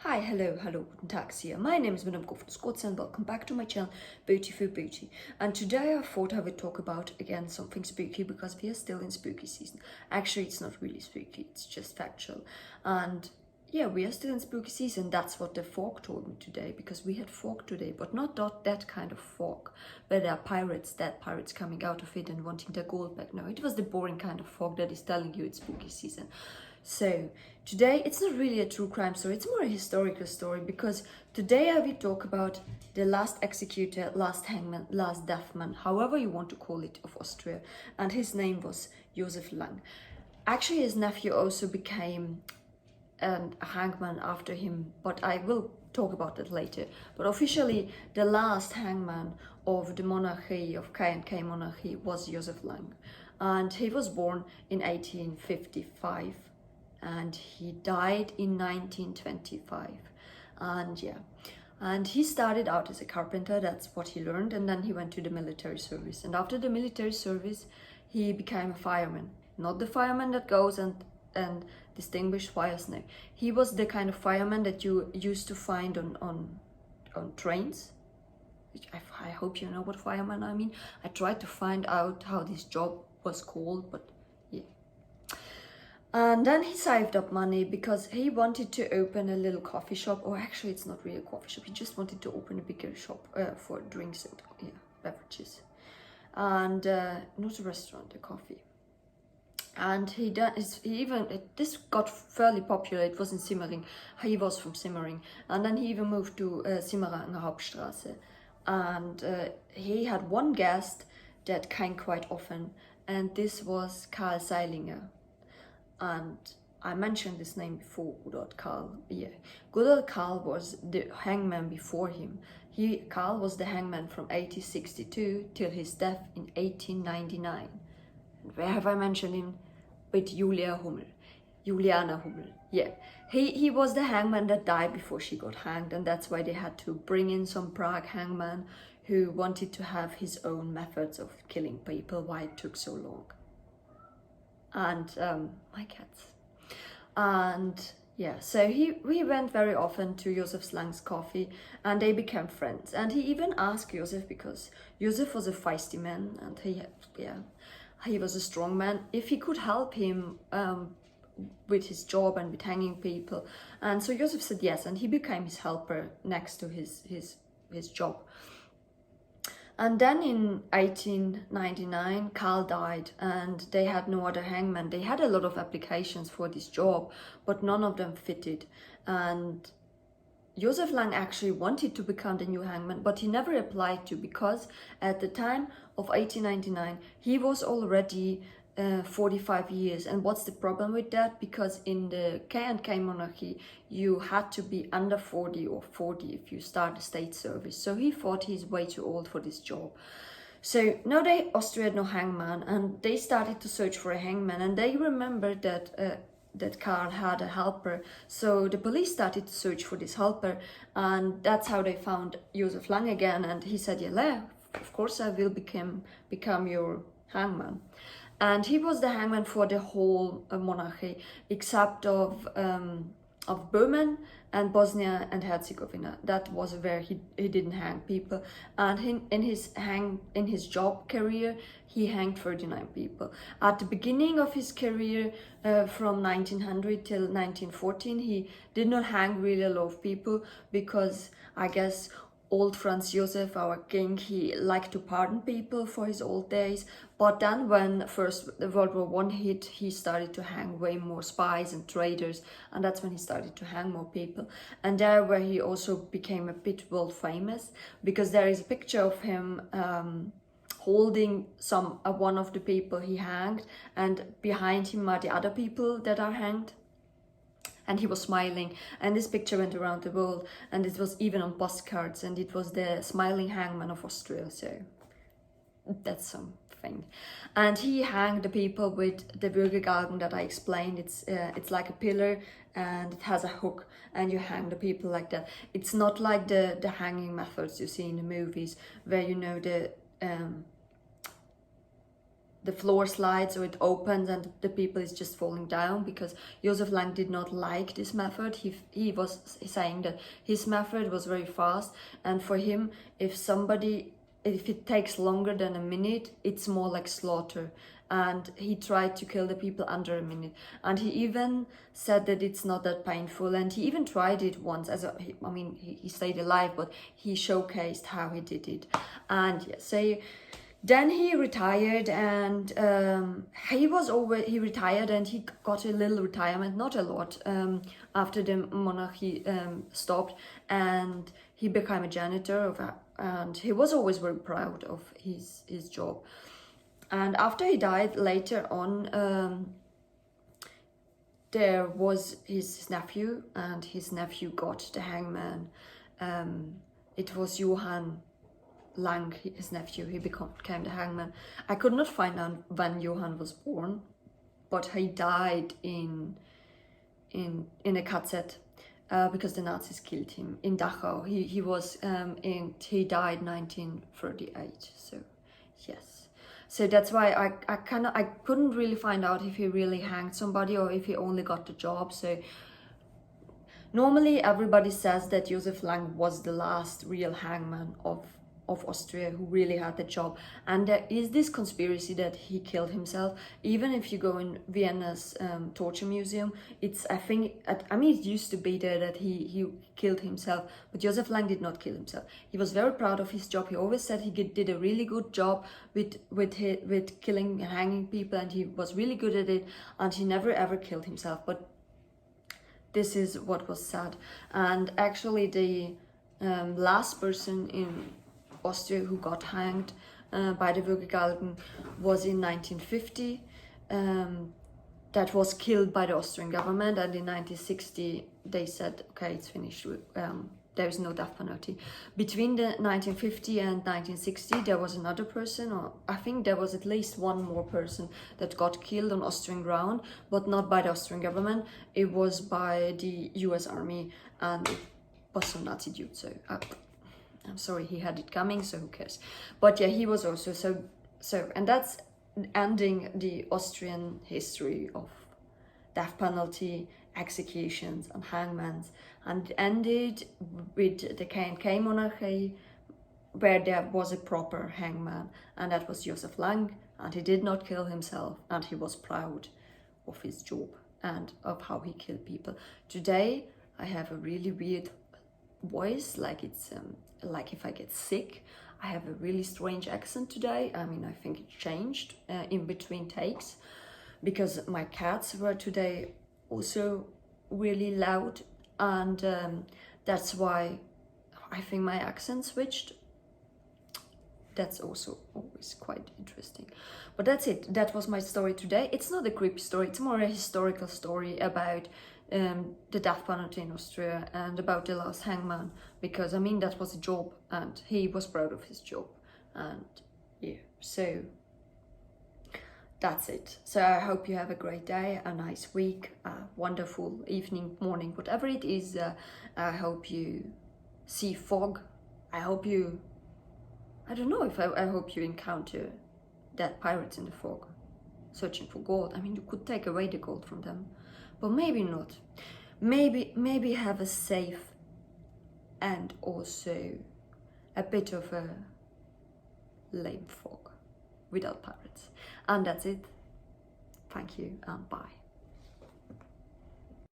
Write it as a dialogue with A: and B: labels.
A: Hi, hello, guten szia. My name is Madame Guten and welcome back to my channel, Beautiful Beauty. And today I thought I would talk about, again, something spooky because we are still in spooky season. Actually, it's not really spooky, it's just factual. And yeah, we are still in spooky season. That's what the fog told me today, because we had fog today, but not that kind of fog, where there are pirates, dead pirates coming out of it and wanting their gold back. No, it was the boring kind of fog that is telling you it's spooky season. So today it's not really a true crime story, it's more a historical story, because today I will talk about the last executor, last hangman, last deathman, however you want to call it, of Austria, and his name was Josef Lang. Actually, his nephew also became a hangman after him, but I will talk about that later. But officially, the last hangman of the monarchy, of K&K monarchy, was Josef Lang. And he was born in 1855 and he died in 1925. And yeah, and he started out as a carpenter, that's what he learned, and then he went to the military service. And after the military service, he became a fireman. Not the fireman that goes and distinguish fires, no. He was the kind of fireman that you used to find on trains. I hope you know what fireman I mean. I tried to find out how this job was called, but yeah. And then he saved up money because he wanted to open a little coffee shop, or actually it's not really a coffee shop, he just wanted to open a bigger shop for drinks and beverages. And not a restaurant, a coffee. And this got fairly popular. It was in Simmering. He was from Simmering. And then he even moved to Simmeranger Hauptstraße. And he had one guest that came quite often, and this was Karl Selinger. And I mentioned this name before, good old Karl. Yeah, good old Karl was the hangman before him. Karl was the hangman from 1862 till his death in 1899. And where have I mentioned him? With Juliana Hummel. Yeah, he was the hangman that died before she got hanged, and that's why they had to bring in some Prague hangman who wanted to have his own methods of killing people, why it took so long. And my cats. And yeah, so he went very often to Josef Lang's coffee, and they became friends. And he even asked Josef, because Josef was a feisty man, and he was a strong man, if he could help him with his job and with hanging people. And so Josef said yes, and he became his helper next to his job. And then in 1899, Karl died, and they had no other hangman. They had a lot of applications for this job, but none of them fitted. And Josef Lang actually wanted to become the new hangman, but he never applied to, because at the time of 1899, he was already 45 years. And what's the problem with that? Because in the K&K monarchy, you had to be under 40 or 40 if you start the state service. So he thought he's way too old for this job. So now Austria had no hangman, and they started to search for a hangman, and they remembered that Karl had a helper. So the police started to search for this helper, and that's how they found Josef Lang again. And he said, yeah, of course I will become your hangman. And he was the hangman for the whole monarchy, except of Böhmen and Bosnia and Herzegovina. That was where he didn't hang people. And in his job career, he hanged 39 people. At the beginning of his career, from 1900 till 1914, he did not hang really a lot of people, because I guess old Franz Josef, our king, he liked to pardon people for his old days. But then when first the World War I hit, he started to hang way more spies and traitors, and that's when he started to hang more people. And there where he also became a bit world famous, because there is a picture of him holding one of the people he hanged, and behind him are the other people that are hanged. And he was smiling, and this picture went around the world, and it was even on postcards, and it was the smiling hangman of Austria. So that's something. And he hanged the people with the Würgegalgen that I explained. It's like a pillar, and it has a hook, and you hang the people like that. It's not like the hanging methods you see in the movies, where you know the floor slides, or it opens and the people is just falling down, because Josef Lang did not like this method. He was saying that his method was very fast, and for him, if it takes longer than a minute, it's more like slaughter. And he tried to kill the people under a minute, and he even said that it's not that painful, and he even tried it once he stayed alive, but he showcased how he did it. And yeah, so then he retired, and he retired and he got a little retirement, not a lot, after the monarchy stopped, and he became a janitor and he was always very proud of his job. And after he died, later on, there was his nephew, and his nephew got the hangman. It was Johann Lang, his nephew. He became the hangman. I could not find out when Johann was born, but he died in a KZ because the Nazis killed him in Dachau. He died 1938. So yes. So that's why I couldn't really find out if he really hanged somebody or if he only got the job. So normally everybody says that Josef Lang was the last real hangman of Austria who really had the job. And there is this conspiracy that he killed himself. Even if you go in Vienna's torture museum, it used to be there that he killed himself, but Josef Lang did not kill himself. He was very proud of his job. He always said he did a really good job with killing and hanging people, and he was really good at it, and he never ever killed himself. But this is what was said. And actually the last person in Austria who got hanged by the Würgegalgen was in 1950. That was killed by the Austrian government, and in 1960 they said, okay, it's finished. There is no death penalty. Between the 1950 and 1960 there was another person, or I think there was at least one more person that got killed on Austrian ground, but not by the Austrian government. It was by the US Army, and it was some Nazi dude, so I'm sorry, he had it coming, so who cares? But yeah, he was also so, and that's ending the Austrian history of death penalty, executions, and hangmans, and ended with the K&K monarchy, where there was a proper hangman, and that was Josef Lang, and he did not kill himself, and he was proud of his job and of how he killed people. Today, I have a really weird voice, like it's like if I get sick. I have a really strange accent today. I think it changed in between takes, because my cats were today also really loud, and that's why I think my accent switched. That's also always quite interesting. But that's it. That was my story today. It's not a creepy story, it's more a historical story about the death penalty in Austria and about the last hangman, because that was a job and he was proud of his job. And yeah, so that's it. So I hope you have a great day, a nice week, a wonderful evening, morning, whatever it is. I hope you see fog. I hope you encounter dead pirates in the fog searching for gold. You could take away the gold from them, but maybe not. Maybe have a safe and also a bit of a lame fog without pirates. And that's it. Thank you and bye.